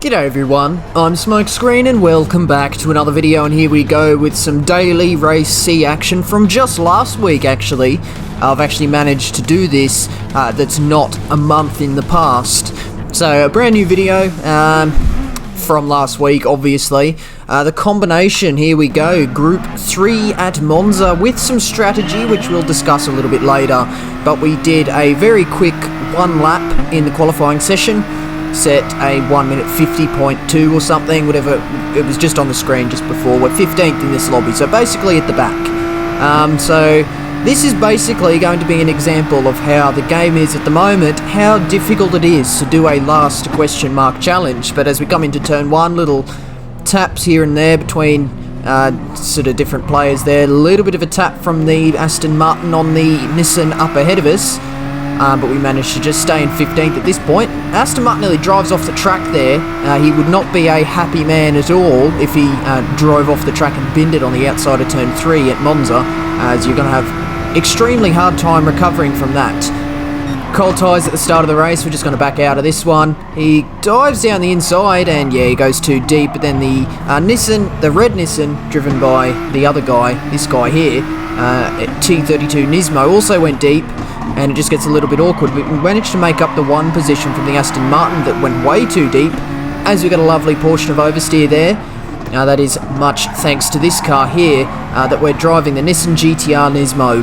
G'day everyone, I'm Smokescreen and welcome back to another video, and here we go with some daily Race C action from just last week actually. I've actually managed to do this that's not a month in the past. So a brand new video from last week obviously. The combination, here we go, Group 3 at Monza with some strategy which we'll discuss a little bit later. But we did a very quick one lap in the qualifying session. Set a 1 minute 50.2 or something, whatever, it was just on the screen just before. We're 15th in this lobby, so basically at the back. So this is basically going to be an example of how the game is at the moment, how difficult it is to do a last question mark challenge. But as we come into turn 1, little taps here and there between sort of different players there. A little bit of a tap from the Aston Martin on the Nissan up ahead of us. But we managed to just stay in 15th at this point. Aston Martin nearly drives off the track there. He would not be a happy man at all if he drove off the track and binned it on the outside of turn 3 at Monza, as you're going to have extremely hard time recovering from that. Cold tyres at the start of the race. We're just going to back out of this one. He dives down the inside and yeah, he goes too deep. But then the Nissan, the red Nissan, driven by the other guy, this guy here, T32 Nismo, also went deep. And it just gets a little bit awkward. We managed to make up the one position from the Aston Martin that went way too deep, as we got a lovely portion of oversteer there. That is much thanks to this car here that we're driving, the Nissan GTR Nismo.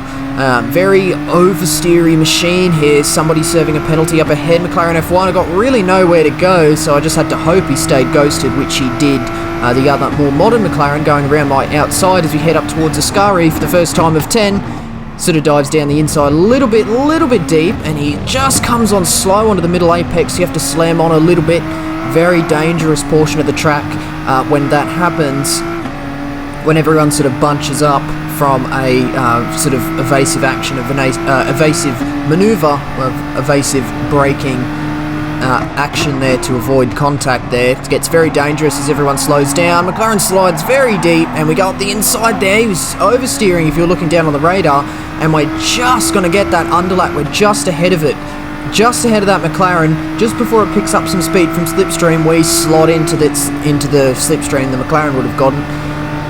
Very oversteery machine here. Somebody serving a penalty up ahead. McLaren F1, I got really nowhere to go, so I just had to hope he stayed ghosted, which he did. The other more modern McLaren going around my outside as we head up towards Ascari for the first time of 10. Sort of dives down the inside a little bit deep, and he just comes on slow onto the middle apex. You have to slam on a little bit. Very dangerous portion of the track when that happens, when everyone sort of bunches up from a sort of evasive action, evasive manoeuvre, evasive braking action there to avoid contact there. It gets very dangerous as everyone slows down. McLaren slides very deep, and we go up the inside there. He was oversteering if you're looking down on the radar, and we're just going to get that underlap. We're just ahead of it. Just ahead of that McLaren. Just before it picks up some speed from slipstream, we slot into the slipstream the McLaren would have gotten.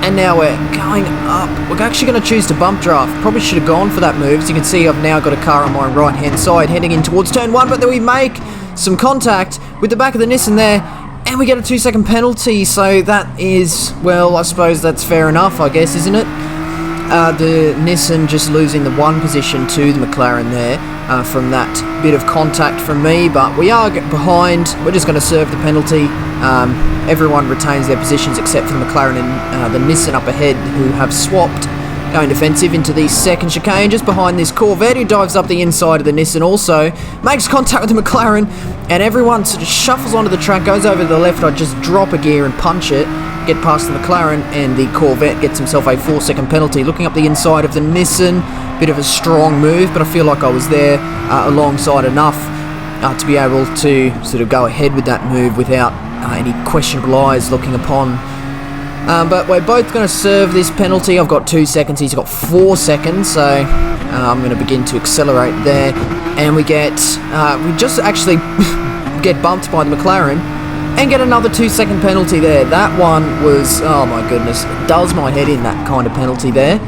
And now we're going up. We're actually going to choose to bump draft. Probably should have gone for that move. As you can see, I've now got a car on my right hand side heading in towards turn 1, but then we make some contact with the back of the Nissan there, and we get a 2-second penalty. So that is, well, I suppose that's fair enough, I guess, isn't it? The Nissan just losing the one position to the McLaren there from that bit of contact from me, but we are behind. We're just going to serve the penalty. Everyone retains their positions except for the McLaren and the Nissan up ahead, who have swapped, going defensive into the second chicane, just behind this Corvette, who dives up the inside of the Nissan also, makes contact with the McLaren, and everyone sort of shuffles onto the track, goes over to the left. I just drop a gear and punch it, get past the McLaren, and the Corvette gets himself a 4-second penalty. Looking up the inside of the Nissan, bit of a strong move, but I feel like I was there alongside enough to be able to sort of go ahead with that move without any questionable eyes looking upon. But we're both going to serve this penalty. I've got 2 seconds, he's got 4 seconds, so I'm going to begin to accelerate there. And we just actually get bumped by the McLaren and get another 2-second penalty there. That one was, oh my goodness, it does my head in, that kind of penalty there.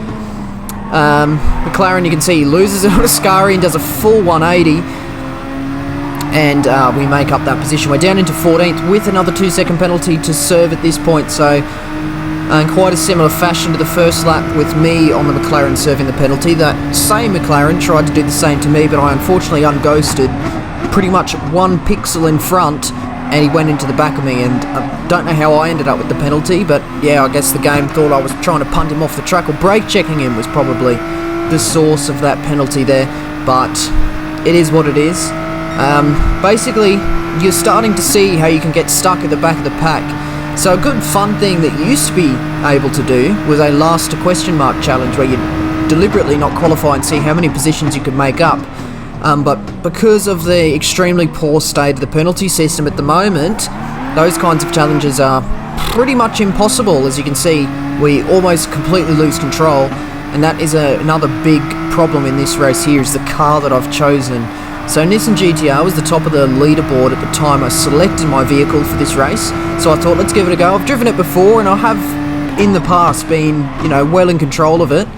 McLaren, you can see he loses it on Ascari and does a full 180. And we make up that position. We're down into 14th with another 2-second penalty to serve at this point. So in quite a similar fashion to the first lap with me on the McLaren serving the penalty. That same McLaren tried to do the same to me, but I unfortunately unghosted pretty much 1 pixel in front, and he went into the back of me, and I don't know how I ended up with the penalty, but yeah, I guess the game thought I was trying to punt him off the track, or brake checking him was probably the source of that penalty there, but it is what it is. Basically, you're starting to see how you can get stuck at the back of the pack. So a good fun thing that you used to be able to do was a last question mark challenge, where you deliberately not qualify and see how many positions you could make up. But because of the extremely poor state of the penalty system at the moment, those kinds of challenges are pretty much impossible. As you can see, we almost completely lose control, and that is another big problem in this race here, is the car that I've chosen. So Nissan GTR was the top of the leaderboard at the time I selected my vehicle for this race, so I thought let's give it a go. I've driven it before and I have in the past been, well in control of it,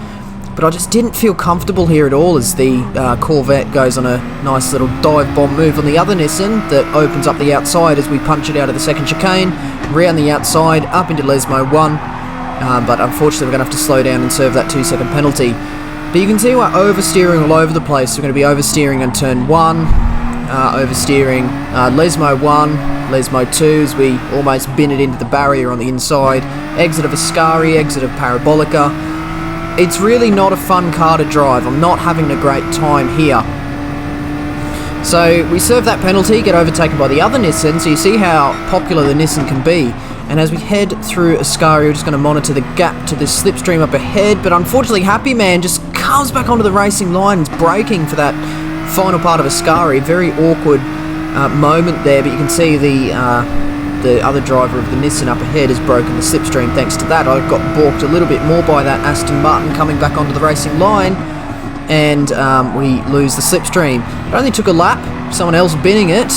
but I just didn't feel comfortable here at all as the Corvette goes on a nice little dive bomb move on the other Nissan that opens up the outside as we punch it out of the second chicane, round the outside, up into Lesmo 1, but unfortunately we're going to have to slow down and serve that 2-second penalty. But you can see we're oversteering all over the place. We're going to be oversteering on turn 1, oversteering Lesmo 1, Lesmo 2 as we almost bin it into the barrier on the inside, exit of Ascari, exit of Parabolica. It's really not a fun car to drive. I'm not having a great time here. So we serve that penalty, get overtaken by the other Nissan, so you see how popular the Nissan can be. And as we head through Ascari, we're just going to monitor the gap to this slipstream up ahead, but unfortunately Happy Man just comes back onto the racing line and is braking for that final part of Ascari. Very awkward moment there, but you can see the other driver of the Nissan up ahead has broken the slipstream. Thanks to that, I got balked a little bit more by that Aston Martin coming back onto the racing line, and we lose the slipstream. It only took a lap, someone else binning it,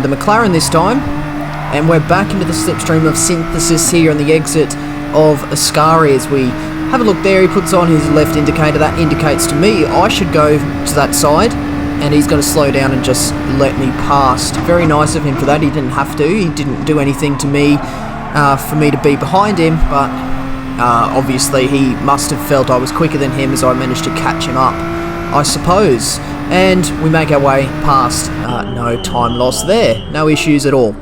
the McLaren this time, and we're back into the slipstream of Synthesis here on the exit of Ascari. As we have a look there, he puts on his left indicator. That indicates to me I should go to that side, and he's going to slow down and just let me past. Very nice of him for that. He didn't have to. He didn't do anything to me for me to be behind him, but obviously he must have felt I was quicker than him as I managed to catch him up, I suppose. And we make our way past. No time lost there. No issues at all.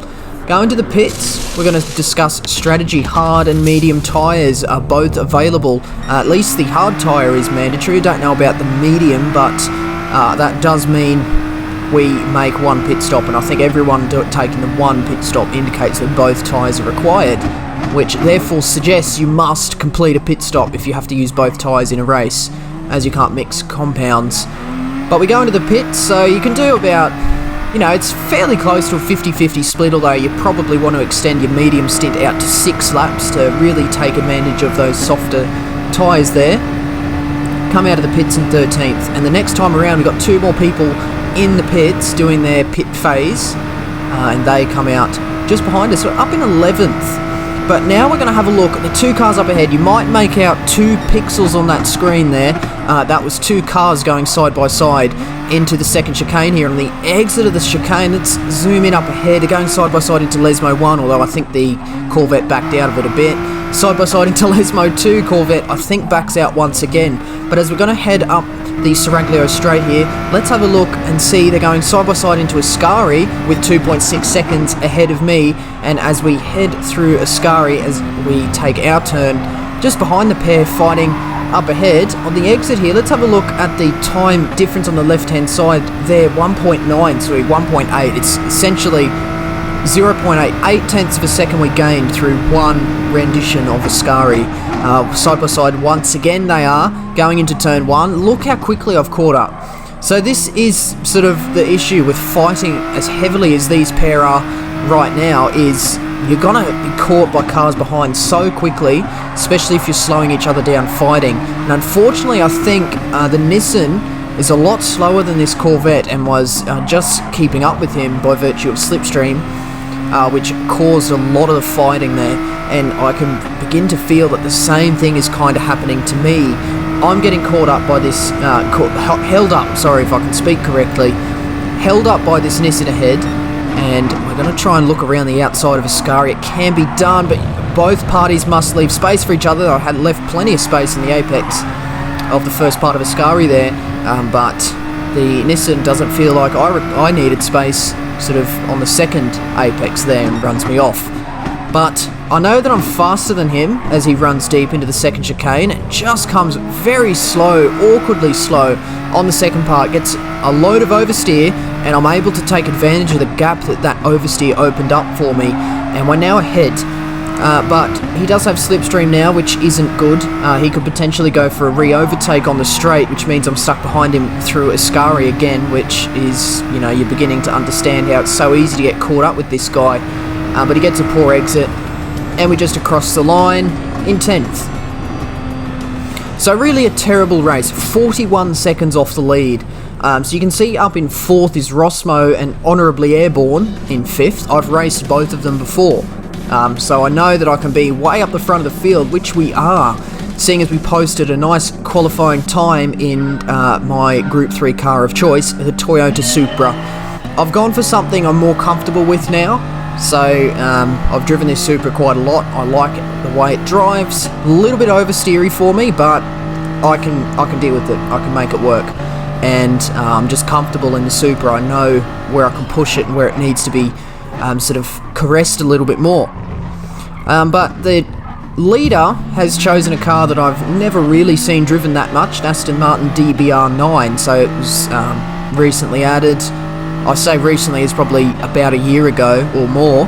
Going to the pits, we're going to discuss strategy. Hard and medium tyres are both available. At least the hard tyre is mandatory. I don't know about the medium, but that does mean we make one pit stop, and I think everyone taking the one pit stop indicates that both tyres are required, which therefore suggests you must complete a pit stop if you have to use both tyres in a race, as you can't mix compounds. But we go into the pits, so you can do about, it's fairly close to a 50-50 split, although you probably want to extend your medium stint out to 6 laps to really take advantage of those softer tyres there. Come out of the pits in 13th, and the next time around we've got 2 more people in the pits doing their pit phase, and they come out just behind us. We're up in 11th. But now we're going to have a look at the 2 cars up ahead. You might make out 2 pixels on that screen there. That was 2 cars going side by side into the second chicane here. On the exit of the chicane, let's zoom in up ahead. They're going side by side into Lesmo 1, although I think the Corvette backed out of it a bit. Side by side into Lesmo 2, Corvette I think backs out once again. But as we're going to head up the Seraglio straight here, let's have a look and see they're going side by side into Ascari with 2.6 seconds ahead of me, and as we head through Ascari, as we take our turn just behind the pair fighting up ahead. On the exit here, let's have a look at the time difference on the left hand side there, 1.9, sorry, 1.8. It's essentially 0.8, 8 tenths of a second we gained through one rendition of Ascari. Side by side once again they are, going into turn 1. Look how quickly I've caught up. So this is sort of the issue with fighting as heavily as these pair are right now, is you're going to be caught by cars behind so quickly, especially if you're slowing each other down fighting. And unfortunately I think the Nissan is a lot slower than this Corvette and was just keeping up with him by virtue of slipstream, which caused a lot of the fighting there, and I can begin to feel that the same thing is kind of happening to me. I'm getting caught up by this, held up, sorry if I can speak correctly, held up by this Nissan ahead, and we're going to try and look around the outside of Ascari. It can be done, but both parties must leave space for each other. I had left plenty of space in the apex of the first part of Ascari there, but the Nissan doesn't feel like I needed space sort of on the second apex there and runs me off. But I know that I'm faster than him as he runs deep into the second chicane. It just comes very slow, awkwardly slow on the second part, gets a load of oversteer, and I'm able to take advantage of the gap that oversteer opened up for me, and we're now ahead. But he does have slipstream now, which isn't good. He could potentially go for a re-overtake on the straight, which means I'm stuck behind him through Ascari again, which is, you're beginning to understand how it's so easy to get caught up with this guy. But he gets a poor exit, and we just across the line in 10th. So really a terrible race, 41 seconds off the lead. So you can see up in 4th is Rosmo and Honourably Airborne in 5th. I've raced both of them before. So I know that I can be way up the front of the field, which we are, seeing as we posted a nice qualifying time in my Group 3 car of choice, the Toyota Supra. I've gone for something I'm more comfortable with now, so I've driven this Supra quite a lot. I like it, the way it drives. A little bit oversteery for me, but I can deal with it. I can make it work. And I'm just comfortable in the Supra. I know where I can push it and where it needs to be sort of caressed a little bit more. But the leader has chosen a car that I've never really seen driven that much, an Aston Martin DBR9, so it was recently added. I say recently, it's probably about a year ago or more.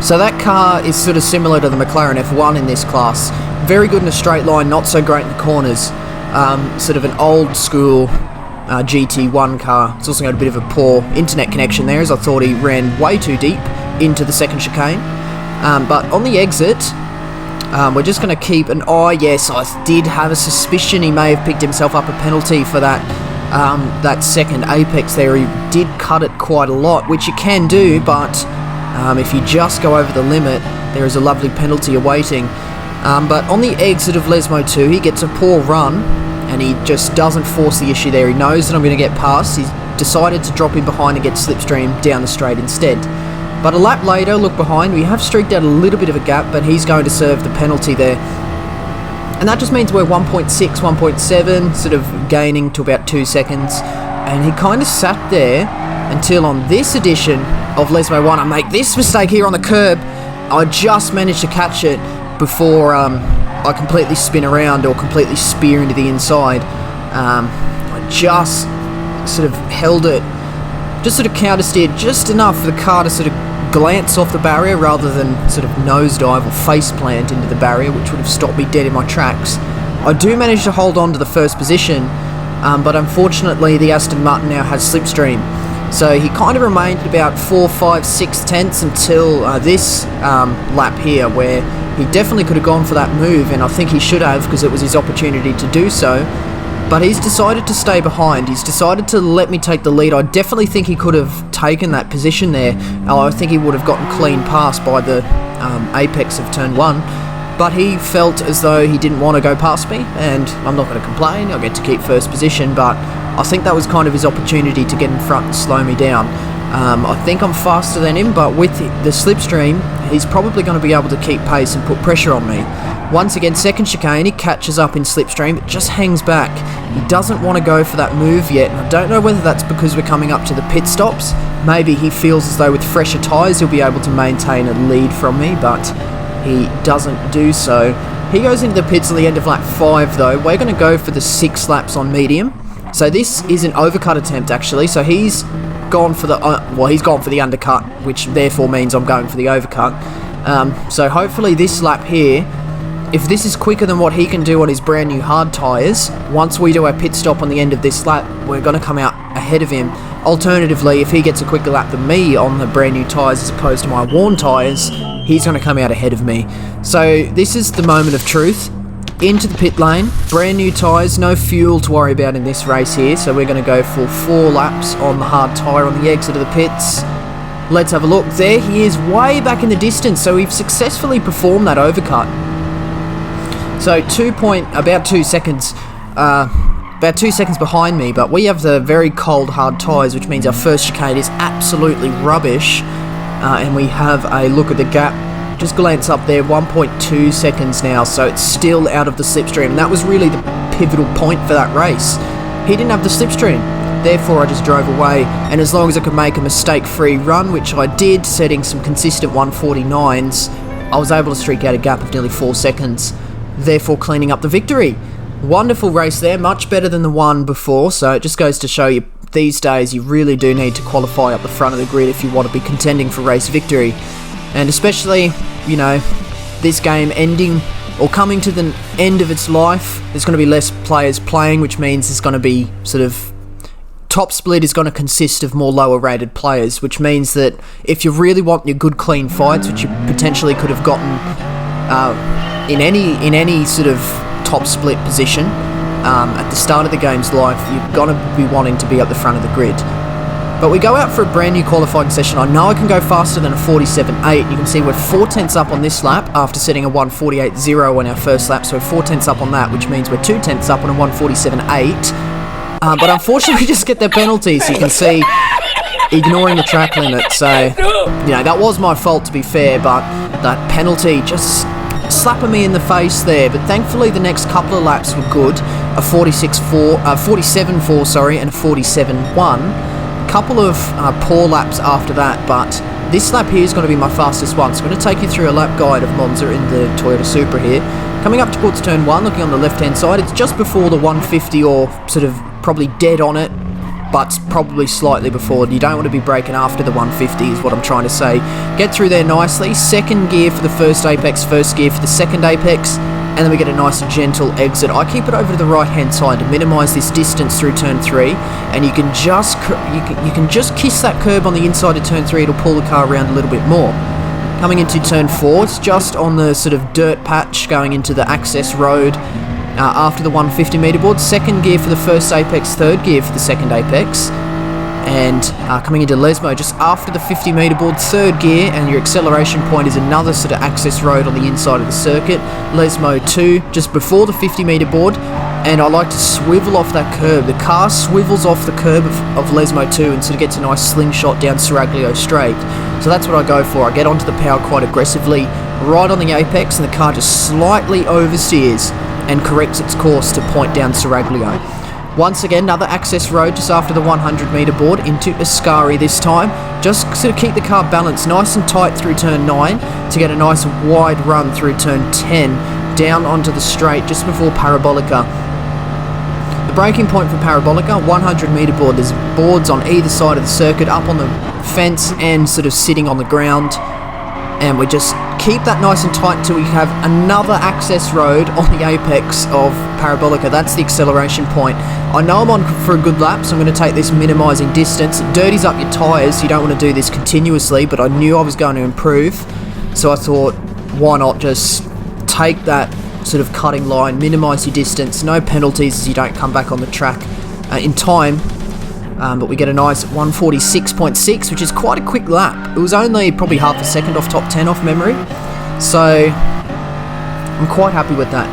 So that car is sort of similar to the McLaren F1 in this class. Very good in a straight line, not so great in the corners. Sort of an old school GT1 car. It's also got a bit of a poor internet connection there, as I thought he ran way too deep into the second chicane. But on the exit, we're just going to keep an eye. Yes, I did have a suspicion he may have picked himself up a penalty for that that second apex there. He did cut it quite a lot, which you can do, but if you just go over the limit, there is a lovely penalty awaiting. But on the exit of Lesmo 2, he gets a poor run, and he just doesn't force the issue there. He knows that I'm going to get past. He's decided to drop in behind and get slipstream down the straight instead. But a lap later, look behind, we have streaked out a little bit of a gap, but he's going to serve the penalty there. And that just means we're 1.6, 1.7, sort of gaining to about 2 seconds. And he kind of sat there until on this edition of Lesmo 1, I make this mistake here on the curb. I just managed to catch it before I completely spin around or completely spear into the inside. I just sort of held it, just sort of counter steered just enough for the car to sort of glance off the barrier rather than sort of nosedive or face plant into the barrier, which would have stopped me dead in my tracks. I do manage to hold on to the first position, but unfortunately the Aston Martin now has slipstream. So he kind of remained at about 4, 5, 6 tenths until this lap here, where he definitely could have gone for that move, and I think he should have, because it was his opportunity to do so. But he's decided to stay behind. He's decided to let me take the lead. I definitely think he could have taken that position there. I think he would have gotten clean past by the apex of turn 1. But he felt as though he didn't want to go past me, and I'm not going to complain. I'll get to keep first position, but I think that was kind of his opportunity to get in front and slow me down. I think I'm faster than him, but with the slipstream, he's probably going to be able to keep pace and put pressure on me. Once again, second chicane, he catches up in slipstream, it just hangs back. He doesn't want to go for that move yet, and I don't know whether that's because we're coming up to the pit stops. Maybe he feels as though with fresher tyres he'll be able to maintain a lead from me, but he doesn't do so. He goes into the pits at the end of lap 5 though. We're going to go for the 6 laps on medium. So this is an overcut attempt actually, so he's gone for the he's gone for the undercut, which therefore means I'm going for the overcut. So hopefully this lap here, if this is quicker than what he can do on his brand new hard tyres, once we do our pit stop on the end of this lap, we're going to come out ahead of him. Alternatively, if he gets a quicker lap than me on the brand new tyres as opposed to my worn tyres, he's going to come out ahead of me. So this is the moment of truth. Into the pit lane, brand new tyres, no fuel to worry about in this race here, so we're going to go for 4 laps on the hard tyre on the exit of the pits. Let's have a look. There he is, way back in the distance, so we've successfully performed that overcut. So about 2 seconds, about 2 seconds behind me, but we have the very cold hard tyres, which means our first chicane is absolutely rubbish, and we have a look at the gap. Just glance up there, 1.2 seconds now, so it's still out of the slipstream. That was really the pivotal point for that race. He didn't have the slipstream, therefore I just drove away, and as long as I could make a mistake-free run, which I did, setting some consistent 149s, I was able to streak out a gap of nearly 4 seconds, therefore cleaning up the victory. Wonderful race there, much better than the one before, so it just goes to show you, these days you really do need to qualify up the front of the grid if you want to be contending for race victory. And especially, you know, this game ending or coming to the end of its life, there's going to be less players playing, which means there's going to be sort of top split is going to consist of more lower rated players, which means that if you really want your good clean fights, which you potentially could have gotten in any sort of top split position, at the start of the game's life, you're going to be wanting to be at the front of the grid. But we go out for a brand new qualifying session. I know I can go faster than a 47.8. You can see we're 4 tenths up on this lap after setting a 148.0 on our first lap. So 4 tenths up on that, which means we're 2 tenths up on a 147.8. But unfortunately, we just get the penalty. So you can see, ignoring the track limit. So, you know, that was my fault to be fair, but that penalty just slapping me in the face there. But thankfully, the next couple of laps were good. A 47.4, sorry, and a 47.1. Couple of poor laps after that, but this lap here is going to be my fastest one. So I'm going to take you through a lap guide of Monza in the Toyota Supra here. Coming up towards turn 1, looking on the left hand side, it's just before the 150, or sort of probably dead on it, but probably slightly before. You don't want to be braking after the 150 is what I'm trying to say. Get through there nicely. Second gear for the first apex, first gear for the second apex, and then we get a nice gentle exit. I keep it over to the right hand side to minimise this distance through turn 3, and you can just kiss that curb on the inside of turn 3. It'll pull the car around a little bit more. Coming into turn 4, it's just on the sort of dirt patch going into the access road after the 150 metre board. Second gear for the first apex, third gear for the second apex. And coming into Lesmo just after the 50 metre board, third gear, and your acceleration point is another sort of access road on the inside of the circuit. Lesmo 2 just before the 50 metre board, and I like to swivel off that curb. The car swivels off the curb of Lesmo 2 and sort of gets a nice slingshot down Seraglio straight. So that's what I go for. I get onto the power quite aggressively, right on the apex, and the car just slightly oversteers and corrects its course to point down Seraglio. Once again, another access road just after the 100 metre board into Ascari this time. Just sort of keep the car balanced nice and tight through turn 9 to get a nice wide run through turn 10 down onto the straight just before Parabolica. The braking point for Parabolica, 100 metre board. There's boards on either side of the circuit, up on the fence and sort of sitting on the ground. And we just keep that nice and tight until we have another access road on the apex of Parabolica. That's the acceleration point. I know I'm on for a good lap, so I'm going to take this minimising distance. It dirties up your tyres. You don't want to do this continuously, but I knew I was going to improve. So I thought, why not just take that sort of cutting line, minimise your distance, no penalties as you don't come back on the track in time. But we get a nice 146.6, which is quite a quick lap. It was only probably half a second off top 10 off memory. So I'm quite happy with that.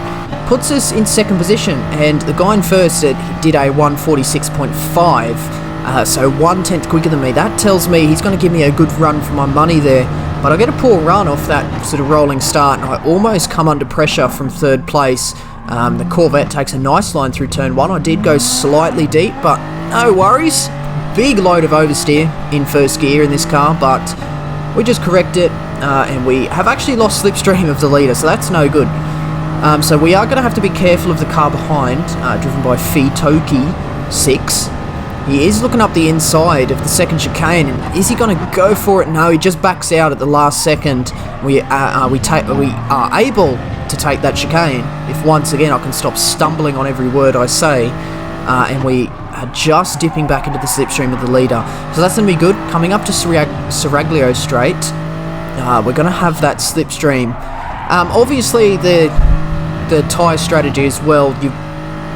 Puts us in second position, and the guy in first did a 146.5, so 1 tenth quicker than me. That tells me he's going to give me a good run for my money there. But I get a poor run off that sort of rolling start, and I almost come under pressure from third place. The Corvette takes a nice line through turn 1. I did go slightly deep, but no worries. Big load of oversteer in first gear in this car, but we just correct it, and we have actually lost slipstream of the leader, so that's no good. So we are going to have to be careful of the car behind, driven by Fitoki 6. He is looking up the inside of the second chicane, and is he going to go for it? No, he just backs out at the last second. We are able to take that chicane if once again I can stop stumbling on every word I say, and we are just dipping back into the slipstream of the leader. So that's going to be good. Coming up to Seraglio straight, we're going to have that slipstream. Obviously the tyre strategy as well,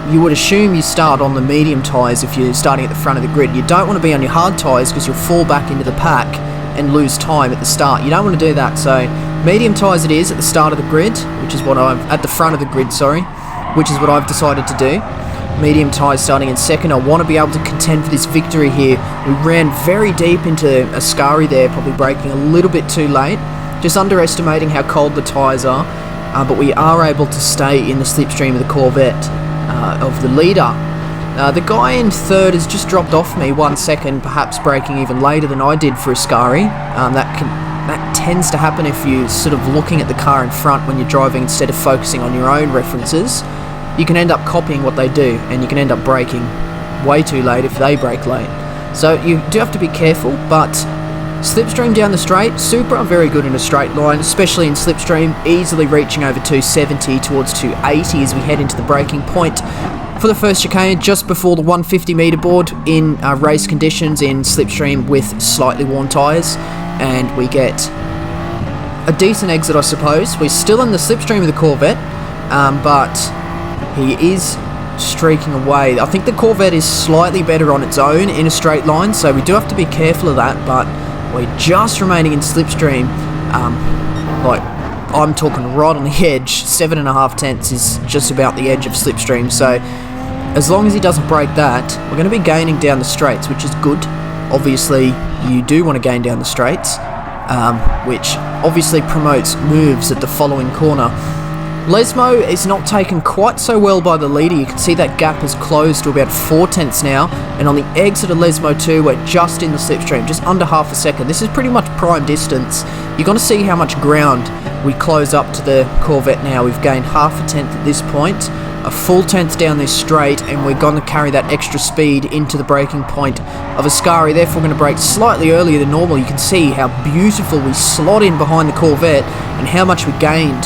you would assume you start on the medium tyres if you're starting at the front of the grid. You don't want to be on your hard tyres because you'll fall back into the pack and lose time at the start. You don't want to do that, so medium tyres it is at the start of the grid, which is what at the front of the grid, sorry, which is what I've decided to do. Medium tyres starting in second. I want to be able to contend for this victory here. We ran very deep into Ascari there, probably braking a little bit too late, just underestimating how cold the tyres are, but we are able to stay in the slipstream of the Corvette of the leader. The guy in third has just dropped off me 1 second, perhaps braking even later than I did for Ascari. That tends to happen if you're sort of looking at the car in front when you're driving instead of focusing on your own references. You can end up copying what they do, and you can end up braking way too late if they brake late. So you do have to be careful, but slipstream down the straight, Supra very good in a straight line, especially in slipstream, easily reaching over 270 towards 280 as we head into the braking point for the first chicane just before the 150 metre board in race conditions in slipstream with slightly worn tyres, and we get a decent exit, I suppose. We're still in the slipstream of the Corvette, but he is streaking away. I think the Corvette is slightly better on its own in a straight line, so we do have to be careful of that, but we're just remaining in slipstream. Like, I'm talking right on the edge. 7.5 tenths is just about the edge of slipstream, so as long as he doesn't break that, we're going to be gaining down the straights, which is good. Obviously, you do want to gain down the straights, which obviously promotes moves at the following corner. Lesmo is not taken quite so well by the leader. You can see that gap has closed to about 4 tenths now, and on the exit of Lesmo 2, we're just in the slipstream, just under half a second. This is pretty much prime distance. You're going to see how much ground we close up to the Corvette now. We've gained half a tenth at this point, a full tenth down this straight, and we're going to carry that extra speed into the braking point of Ascari. Therefore, we're going to brake slightly earlier than normal. You can see how beautiful we slot in behind the Corvette and how much we gained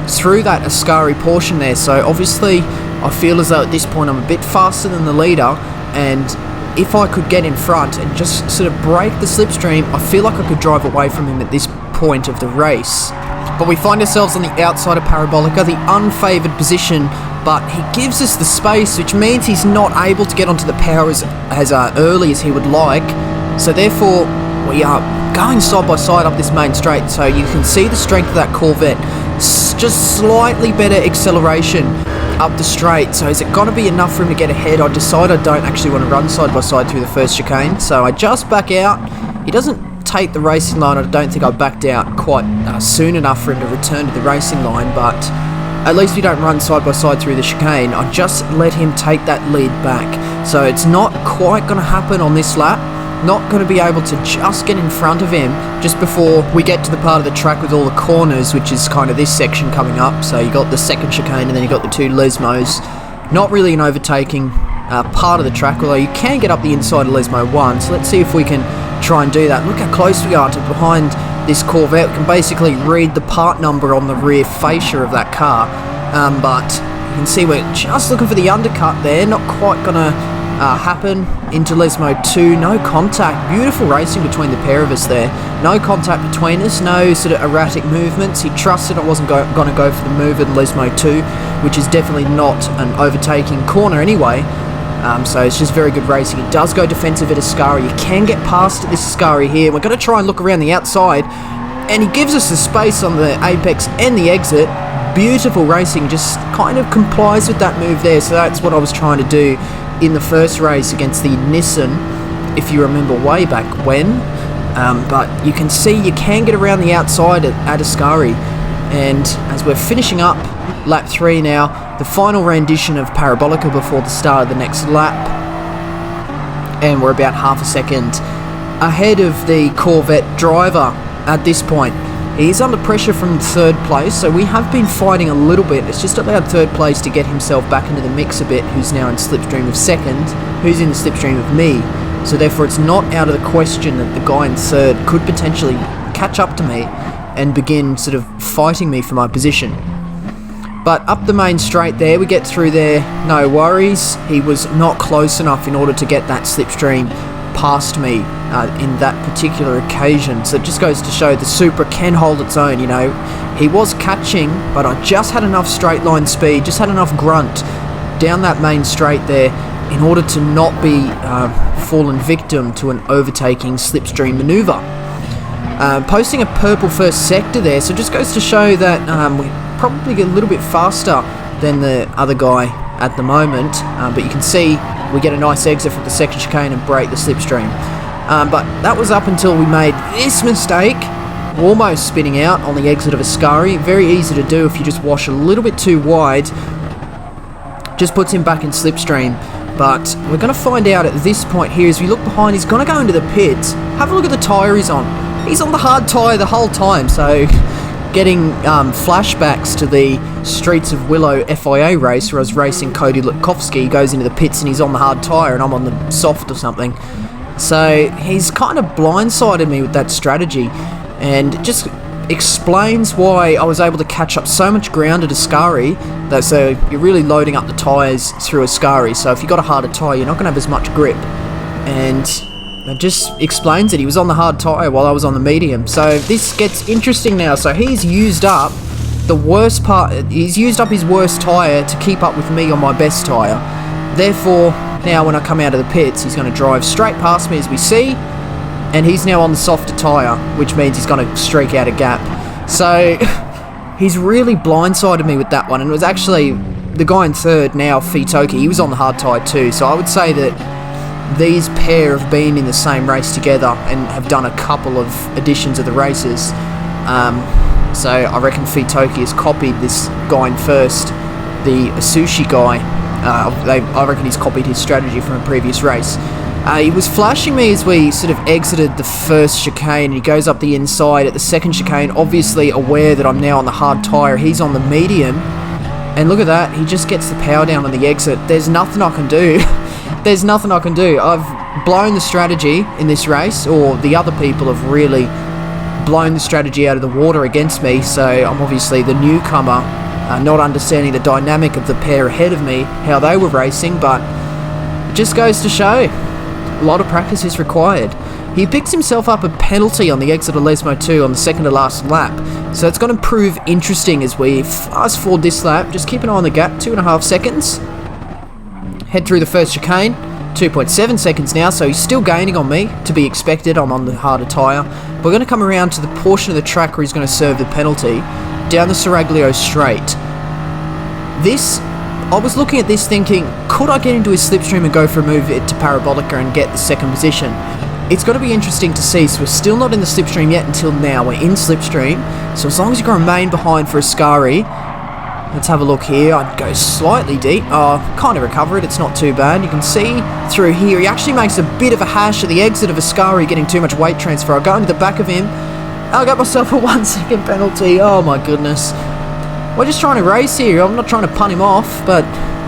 through that Ascari portion there. So obviously I feel as though at this point I'm a bit faster than the leader, and if I could get in front and just sort of break the slipstream, I feel like I could drive away from him at this point of the race. But we find ourselves on the outside of Parabolica, the unfavoured position, but he gives us the space, which means he's not able to get onto the power as early as he would like. So therefore we are going side by side up this main straight, so you can see the strength of that Corvette. Just slightly better acceleration up the straight. So is it going to be enough for him to get ahead? I decide I don't actually want to run side by side through the first chicane, so I just back out. He doesn't take the racing line. I don't think I backed out quite soon enough for him to return to the racing line, but at least we don't run side by side through the chicane. I just let him take that lead back. So it's not quite going to happen on this lap. Not going to be able to just get in front of him just before we get to the part of the track with all the corners, which is kind of this section coming up. So you got the second chicane and then you got the two Lesmos. Not really an overtaking part of the track, although you can get up the inside of Lesmo 1. So let's see if we can try and do that. Look how close we are to behind this Corvette. We can basically read the part number on the rear fascia of that car. But you can see we're just looking for the undercut there. Not quite going to happen into Lesmo 2. No contact. Beautiful racing between the pair of us there. No contact between us. No sort of erratic movements. He trusted I wasn't going to go for the move in Lesmo 2, which is definitely not an overtaking corner anyway. So it's just very good racing. It does go defensive at Ascari. You can get past this Ascari here. We're going to try and look around the outside, and he gives us the space on the apex and the exit. Beautiful racing. Just kind of complies with that move there. So that's what I was trying to do in the first race against the Nissan, if you remember way back when. But you can see you can get around the outside at Ascari. And as we're finishing up lap 3 now, the final rendition of Parabolica before the start of the next lap, and we're about half a second ahead of the Corvette driver at this point. He's under pressure from third place, so we have been fighting a little bit. It's just allowed third place to get himself back into the mix a bit, who's now in slipstream of second, who's in the slipstream of me. So therefore it's not out of the question that the guy in third could potentially catch up to me and begin sort of fighting me for my position. But up the main straight there, we get through there, no worries. He was not close enough in order to get that slipstream past me in that particular occasion. So it just goes to show the Supra can hold its own. You know, he was catching, but I just had enough straight line speed, just had enough grunt down that main straight there in order to not be fallen victim to an overtaking slipstream maneuver. Posting a purple first sector there, so it just goes to show that we probably get a little bit faster than the other guy at the moment, but you can see we get a nice exit from the second chicane and break the slipstream. But that was up until we made this mistake, almost spinning out on the exit of Ascari. Very easy to do if you just wash a little bit too wide. Just puts him back in slipstream. But we're going to find out at this point here, as we look behind, he's going to go into the pits. Have a look at the tyre he's on. He's on the hard tyre the whole time, so getting flashbacks to the Streets of Willow FIA race where I was racing Cody Lutkovsky. He goes into the pits and he's on the hard tyre and I'm on the soft or something. So he's kind of blindsided me with that strategy, and it just explains why I was able to catch up so much ground at Ascari. So you're really loading up the tyres through Ascari, so if you've got a harder tyre you're not going to have as much grip, and it just explains it. He was on the hard tyre while I was on the medium. So this gets interesting now. So he's used up the worst part, he's used up his worst tyre to keep up with me on my best tyre. Therefore, now when I come out of the pits, he's going to drive straight past me as we see, and he's now on the softer tyre, which means he's going to streak out a gap. So, he's really blindsided me with that one, and it was actually the guy in third now, Fitoki, he was on the hard tyre too, so I would say that these pair have been in the same race together and have done a couple of editions of the races. So I reckon Fitoki has copied this guy in first, the Sushi guy. I reckon he's copied his strategy from a previous race. He was flashing me as we sort of exited the first chicane, and he goes up the inside at the second chicane, obviously aware that I'm now on the hard tyre. He's on the medium, and look at that, he just gets the power down on the exit. There's nothing I can do. There's nothing I can do. I've blown the strategy in this race, or the other people have really blown the strategy out of the water against me, so I'm obviously the newcomer, not understanding the dynamic of the pair ahead of me, how they were racing, but it just goes to show a lot of practice is required. He picks himself up a penalty on the exit of Lesmo 2 on the second to last lap, so it's going to prove interesting as we fast forward this lap. Just keep an eye on the gap, 2.5 seconds. Head through the first chicane, 2.7 seconds now, so he's still gaining on me, to be expected. I'm on the harder tyre. We're going to come around to the portion of the track where he's going to serve the penalty, down the Seraglio straight. This, I was looking at this thinking, could I get into his slipstream and go for a move it to Parabolica and get the second position? It's going to be interesting to see, so we're still not in the slipstream yet until now. We're in slipstream, so as long as you can remain behind for Ascari. Let's have a look here. I'd go slightly deep. Kind of recover it. It's not too bad. You can see through here, he actually makes a bit of a hash at the exit of Ascari, getting too much weight transfer. I'll go into the back of him. I got myself a 1 second penalty. Oh my goodness. We're just trying to race here. I'm not trying to punt him off, but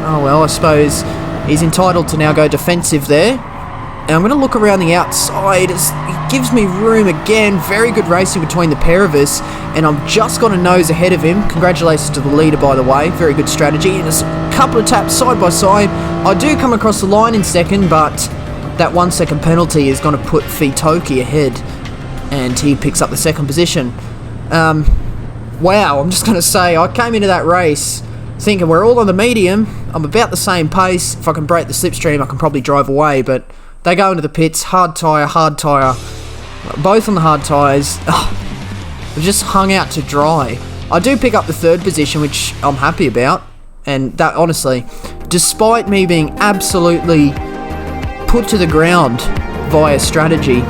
oh well, I suppose he's entitled to now go defensive there. And I'm going to look around the outside. It gives me room again. Very good racing between the pair of us. And I've just got a nose ahead of him. Congratulations to the leader, by the way. Very good strategy. And just a couple of taps side by side. I do come across the line in second, but that 1 second penalty is going to put Fitoki ahead. And he picks up the second position. Wow, I'm just going to say, I came into that race thinking we're all on the medium. I'm about the same pace. If I can break the slipstream, I can probably drive away, but they go into the pits, hard tyre, both on the hard tyres. They've just hung out to dry. I do pick up the third position, which I'm happy about, and that honestly, despite me being absolutely put to the ground via strategy,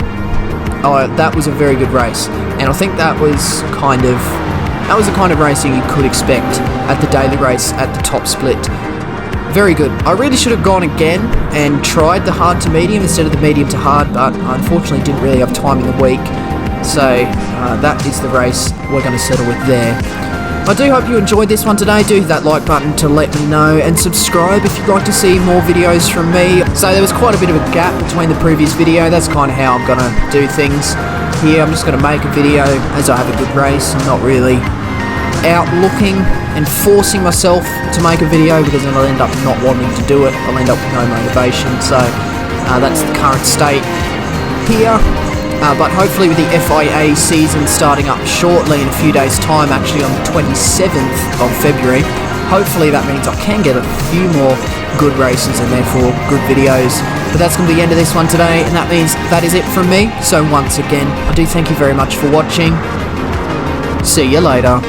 that was a very good race, and I think that was the kind of racing you could expect at the daily race at the top split. Very good. I really should have gone again and tried the hard to medium instead of the medium to hard, but I unfortunately didn't really have time in the week. So that is the race we're going to settle with there. I do hope you enjoyed this one today. Do hit that like button to let me know, and subscribe if you'd like to see more videos from me. So there was quite a bit of a gap between the previous video. That's kind of how I'm going to do things here. I'm just going to make a video as I have a good race. I'm not really out looking and forcing myself to make a video, because then I'll end up not wanting to do it. I'll end up with no motivation. So that's the current state here. But hopefully with the FIA season starting up shortly in a few days' time, actually on the 27th of February, hopefully that means I can get a few more good races and therefore good videos. But that's going to be the end of this one today, and that means that is it from me. So once again, I do thank you very much for watching. See you later.